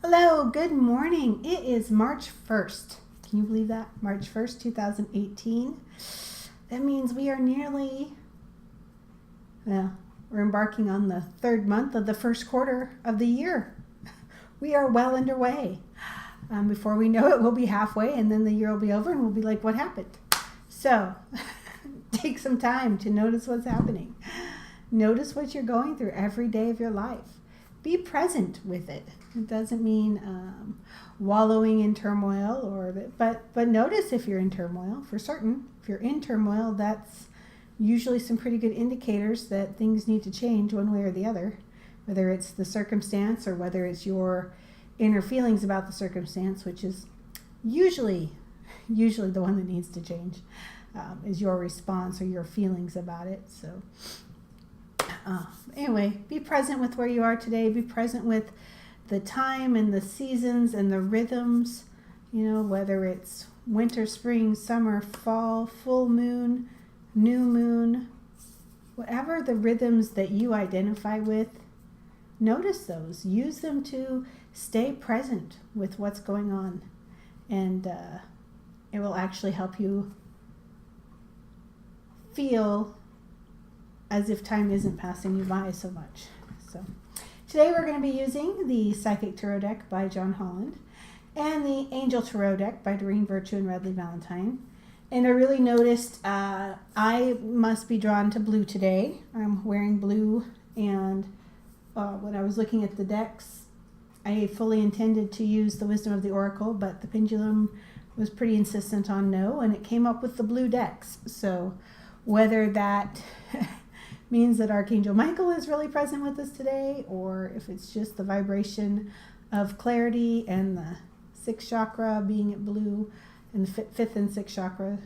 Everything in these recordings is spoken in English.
Hello, good morning. It is March 1st. Can you believe that? March 1st, 2018. That means we are we're embarking on the third month of the first quarter of the year. We are well underway. Before we know it, we'll be halfway and then the year will be over and we'll be like, what happened? So take some time to notice what's happening. Notice what you're going through every day of your life. Be present with it. It doesn't mean wallowing in turmoil, but notice if you're in turmoil. For certain, if you're in turmoil, that's usually some pretty good indicators that things need to change one way or the other, whether it's the circumstance or whether it's your inner feelings about the circumstance, which is usually the one that needs to change, is your response or your feelings about it. So anyway, be present with where you are today. Be present with the time and the seasons and the rhythms, whether it's winter, spring, summer, fall, full moon, new moon, whatever the rhythms that you identify with, notice those. Use them to stay present with what's going on. And it will actually help you feel as if time isn't passing you by so much. So today we're going to be using the Psychic Tarot deck by Holland and the Angel Tarot deck by Doreen and Radleigh Valentine. And I really noticed I must be drawn to blue today. I'm wearing blue, and when I was looking at the decks, I fully intended to use the Wisdom of the Oracle, but the pendulum was pretty insistent on no, and it came up with the blue decks. So whether that means that Archangel Michael is really present with us today, or if it's just the vibration of clarity and the sixth chakra being at blue, and the fifth and sixth chakra.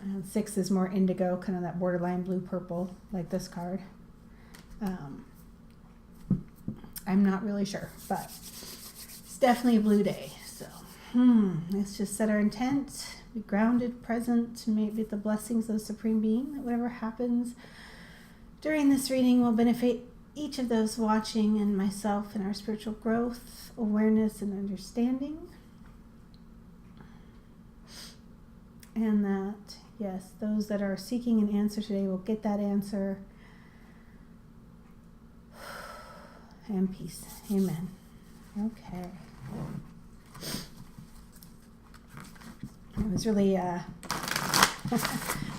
And sixth is more indigo, kind of that borderline blue-purple, like this card. I'm not really sure, but it's definitely a blue day. So let's just set our intent, be grounded, present, maybe the blessings of the Supreme Being, that whatever happens during this reading will benefit each of those watching and myself in our spiritual growth, awareness, and understanding. And that, yes, those that are seeking an answer today will get that answer. And peace. Amen. Okay. I was really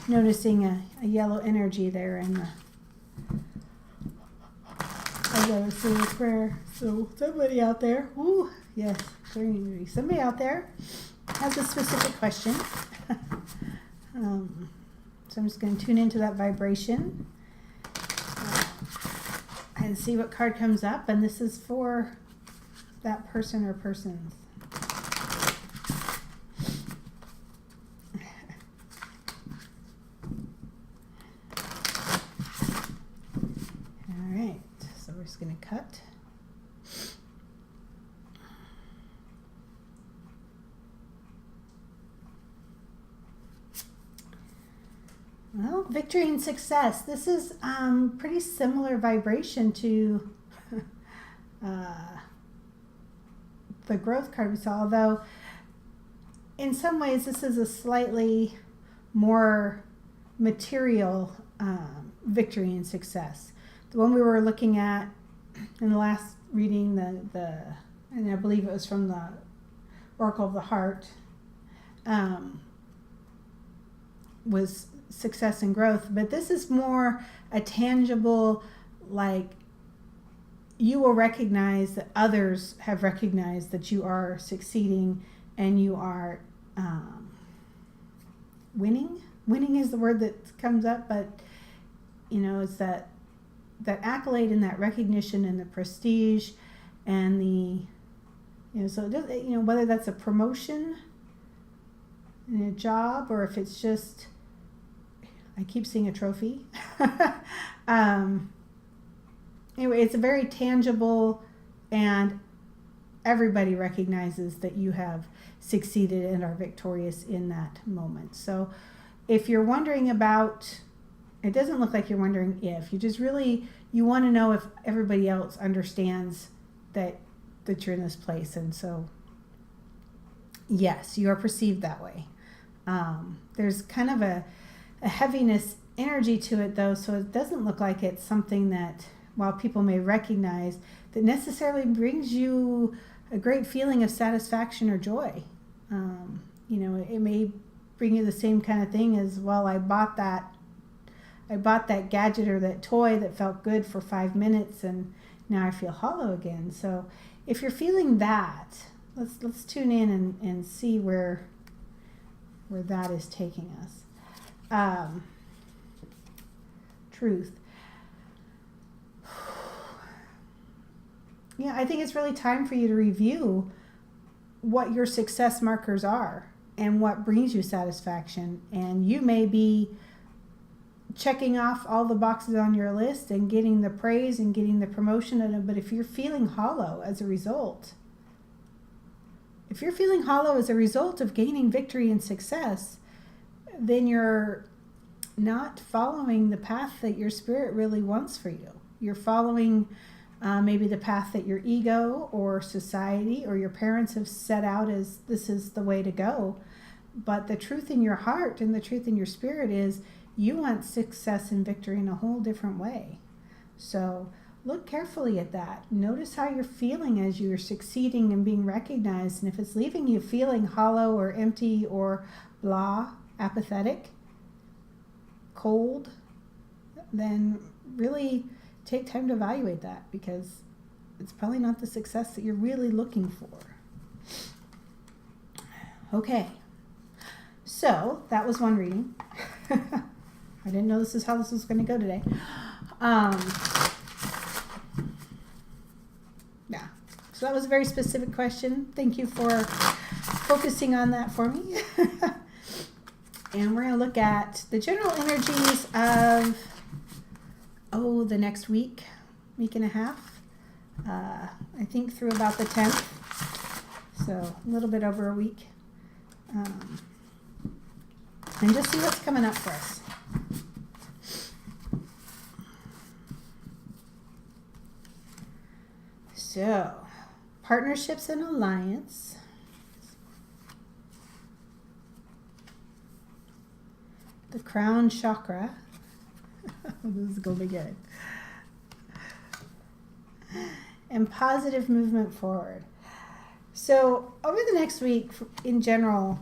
noticing a yellow energy there in the as I was saying a prayer. So somebody out there, yes, green energy. Somebody out there has a specific question. So I'm just going to tune into that vibration and see what card comes up. And this is for that person or persons. All right, so we're just going to cut. Well, victory and success. This is pretty similar vibration to the growth card we saw, although in some ways this is a slightly more material victory and success. The one we were looking at in the last reading, and I believe it was from the Oracle of the Heart, was success and growth, but this is more a tangible, like you will recognize that others have recognized that you are succeeding and you are winning. Winning is the word that comes up, but it's that accolade and that recognition and the prestige and the so it does, whether that's a promotion in a job or if it's just, I keep seeing a trophy. Anyway, it's a very tangible, and everybody recognizes that you have succeeded and are victorious in that moment. So if you're wondering about, it doesn't look like you're wondering if, you just really, you want to know if everybody else understands that that you're in this place. And so, yes, you are perceived that way. There's kind of a heaviness energy to it, though, so it doesn't look like it's something that, while people may recognize, that necessarily brings you a great feeling of satisfaction or joy. It may bring you the same kind of thing as, well, I bought that gadget or that toy that felt good for 5 minutes and now I feel hollow again. So if you're feeling that, let's tune in and see where that is taking us. Truth. Yeah, I think it's really time for you to review what your success markers are and what brings you satisfaction. And you may be checking off all the boxes on your list and getting the praise and getting the promotion, but if you're feeling hollow as a result, of gaining victory and success, then you're not following the path that your spirit really wants for you. You're following maybe the path that your ego or society or your parents have set out as this is the way to go. But the truth in your heart and the truth in your spirit is you want success and victory in a whole different way. So look carefully at that. Notice how you're feeling as you're succeeding and being recognized. And if it's leaving you feeling hollow or empty or blah, apathetic, cold, then really take time to evaluate that, because it's probably not the success that you're really looking for. Okay, so that was one reading. I didn't know this is how this was going to go today. Yeah, so that was a very specific question. Thank you for focusing on that for me. And we're going to look at the general energies of, the next week and a half. I think through about the 10th. So a little bit over a week. And just see what's coming up for us. So, partnerships and alliance. The crown chakra. This is going to be good. And positive movement forward. So, over the next week, in general,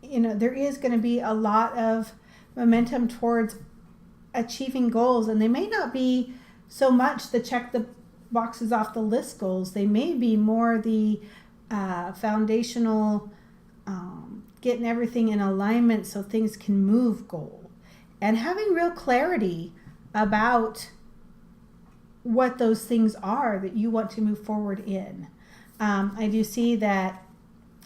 there is going to be a lot of momentum towards achieving goals, and they may not be so much the check the boxes off the list goals. They may be more the foundational, getting everything in alignment so things can move goal, and having real clarity about what those things are that you want to move forward in. I do see that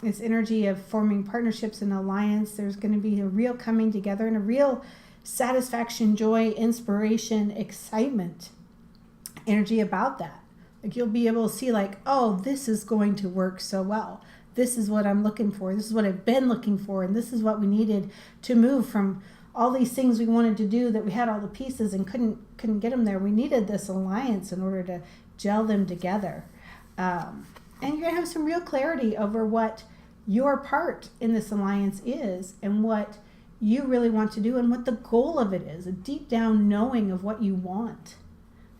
this energy of forming partnerships and alliance, there's going to be a real coming together and a real satisfaction, joy, inspiration, excitement energy about that. Like you'll be able to see like, oh, this is going to work so well. This is what I'm looking for. This is what I've been looking for. And this is what we needed to move from all these things we wanted to do that we had all the pieces and couldn't get them there. We needed this alliance in order to gel them together. And you're going to have some real clarity over what your part in this alliance is and what you really want to do and what the goal of it is. A deep down knowing of what you want.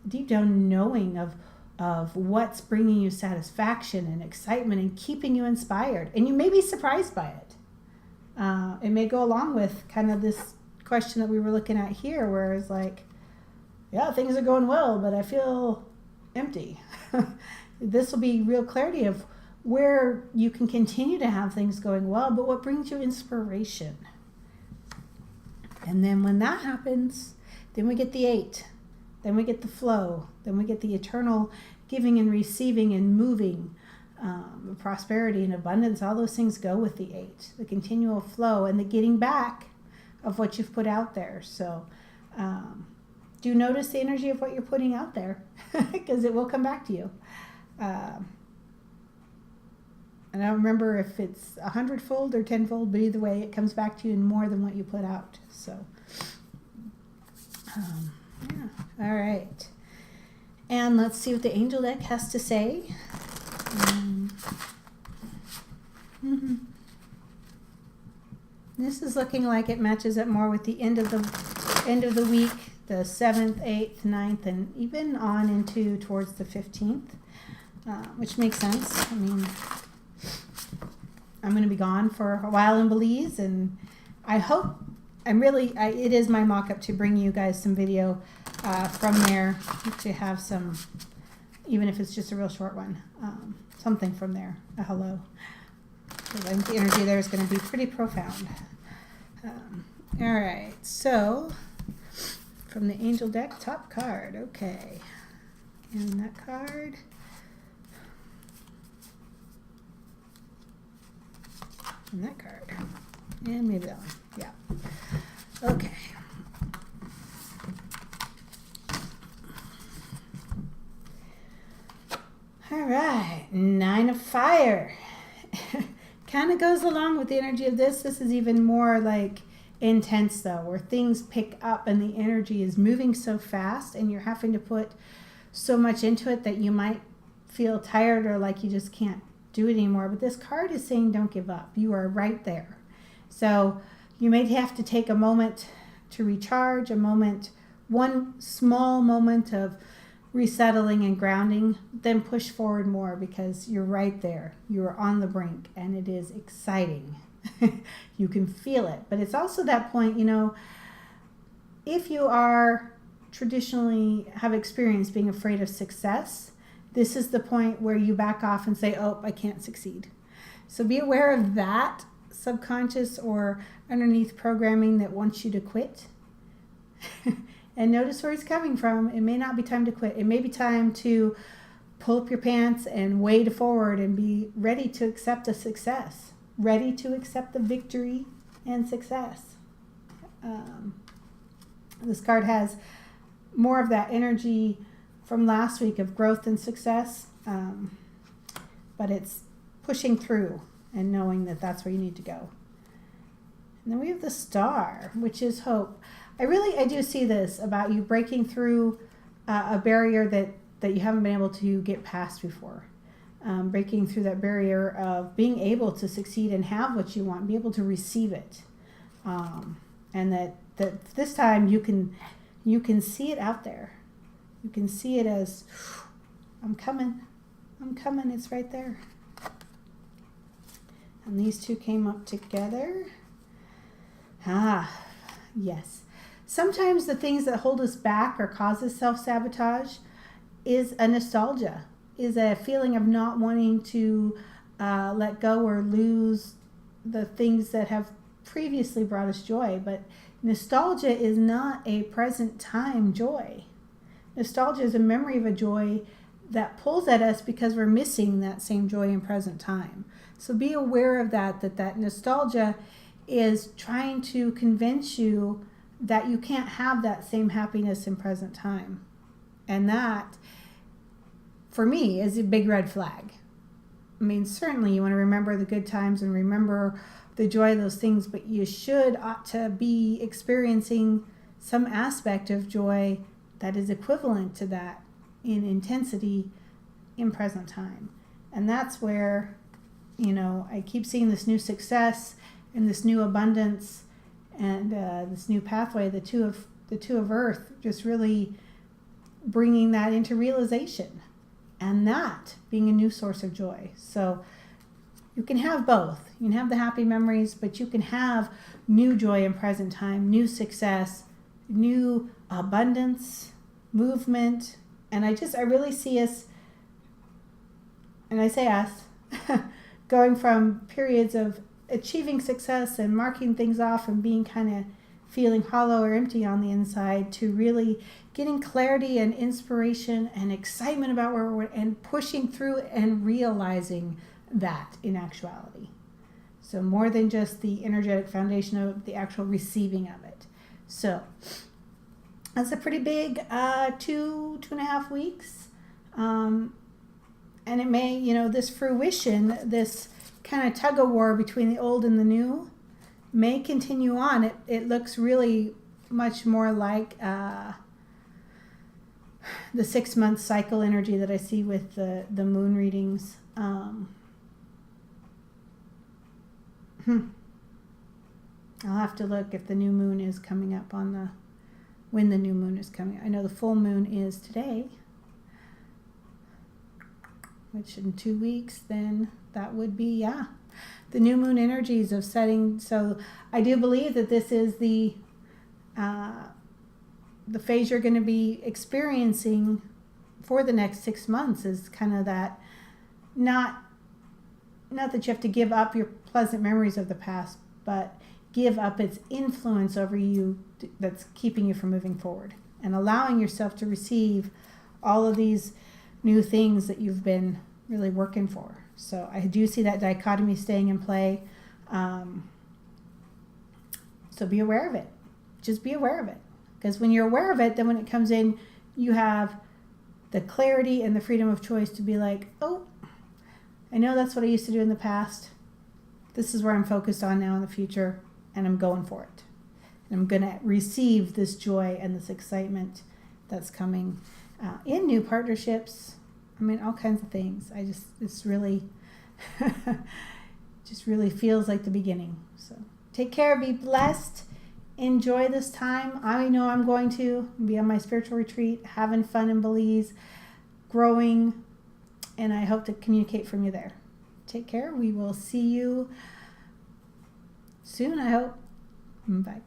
A deep down knowing of what's bringing you satisfaction and excitement and keeping you inspired. And you may be surprised by it. It may go along with kind of this question that we were looking at here, where it's like, yeah, things are going well, but I feel empty. This will be real clarity of where you can continue to have things going well, but what brings you inspiration. And then when that happens, then we get the 8. Then we get the flow. Then we get the eternal giving and receiving and moving, prosperity and abundance. All those things go with the 8. The continual flow and the getting back of what you've put out there. So do notice the energy of what you're putting out there, because it will come back to you. And I don't remember if it's 100-fold or 10-fold, but either way, it comes back to you in more than what you put out. So, yeah. All right. And let's see what the angel deck has to say. This is looking like it matches up more with the end of the week, the 7th, 8th, 9th, and even on into towards the 15th, which makes sense. I mean, I'm going to be gone for a while in Belize, and I hope, it is my mock-up to bring you guys some video from there, to have some, even if it's just a real short one, something from there, a hello. I think the energy there is going to be pretty profound. All right, so from the angel deck, top card, okay. And that card. And that card. And maybe that one. Yeah. Okay. All right, 9 of Fire. Kind of goes along with the energy of this. This is even more like intense though, where things pick up and the energy is moving so fast and you're having to put so much into it that you might feel tired or like you just can't do it anymore. But this card is saying don't give up. You are right there. So you may have to take a moment to recharge, one small moment of resettling and grounding, then push forward more because you're right there. You're on the brink and it is exciting. You can feel it. But it's also that point, if you are traditionally have experienced being afraid of success, this is the point where you back off and say, oh, I can't succeed. So be aware of that subconscious or underneath programming that wants you to quit. And notice where it's coming from. It may not be time to quit. It may be time to pull up your pants and wade forward and be ready to accept the success, ready to accept the victory and success. This card has more of that energy from last week of growth and success, but it's pushing through and knowing that that's where you need to go. And then we have the Star, which is hope. I do see this about you breaking through a barrier that you haven't been able to get past before. Breaking through that barrier of being able to succeed and have what you want, be able to receive it. And that this time you can see it out there. You can see it as, I'm coming, it's right there. And these two came up together. Yes. Sometimes the things that hold us back or causes self-sabotage is a nostalgia, is a feeling of not wanting to let go or lose the things that have previously brought us joy. But nostalgia is not a present time joy. Nostalgia is a memory of a joy that pulls at us because we're missing that same joy in present time. So be aware of that nostalgia is trying to convince you that you can't have that same happiness in present time. And that, for me, is a big red flag. I mean, certainly you want to remember the good times and remember the joy of those things, but you ought to be experiencing some aspect of joy that is equivalent to that in intensity in present time. And that's where, I keep seeing this new success and this new abundance and this new pathway, the two of Earth, just really bringing that into realization, and that being a new source of joy. So you can have both. You can have the happy memories, but you can have new joy in present time, new success, new abundance, movement. And I really see us, and I say us, going from periods of achieving success and marking things off and being kind of feeling hollow or empty on the inside to really getting clarity and inspiration and excitement about where we're and pushing through and realizing that in actuality. So more than just the energetic foundation of the actual receiving of it. So that's a pretty big 2.5 weeks. And it may, this fruition, this kind of tug of war between the old and the new may continue on. It looks really much more like the 6-month cycle energy that I see with the moon readings. I'll have to look if the new moon is coming up on when the new moon is coming. I know the full moon is today, which in 2 weeks, then that would be, yeah, the new moon energies of setting. So I do believe that this is the phase you're going to be experiencing for the next 6 months, is kind of that, not that you have to give up your pleasant memories of the past, but give up its influence over you that's keeping you from moving forward, and allowing yourself to receive all of these new things that you've been really working for. So I do see that dichotomy staying in play. So be aware of it. Just be aware of it. Because when you're aware of it, then when it comes in, you have the clarity and the freedom of choice to be like, oh, I know that's what I used to do in the past. This is where I'm focused on now in the future, and I'm going for it. And I'm going to receive this joy and this excitement that's coming in new partnerships. I mean, all kinds of things. It's really, just really feels like the beginning. So take care, be blessed, enjoy this time. I know I'm going to be on my spiritual retreat, having fun in Belize, growing, and I hope to communicate from you there. Take care. We will see you soon, I hope. Bye.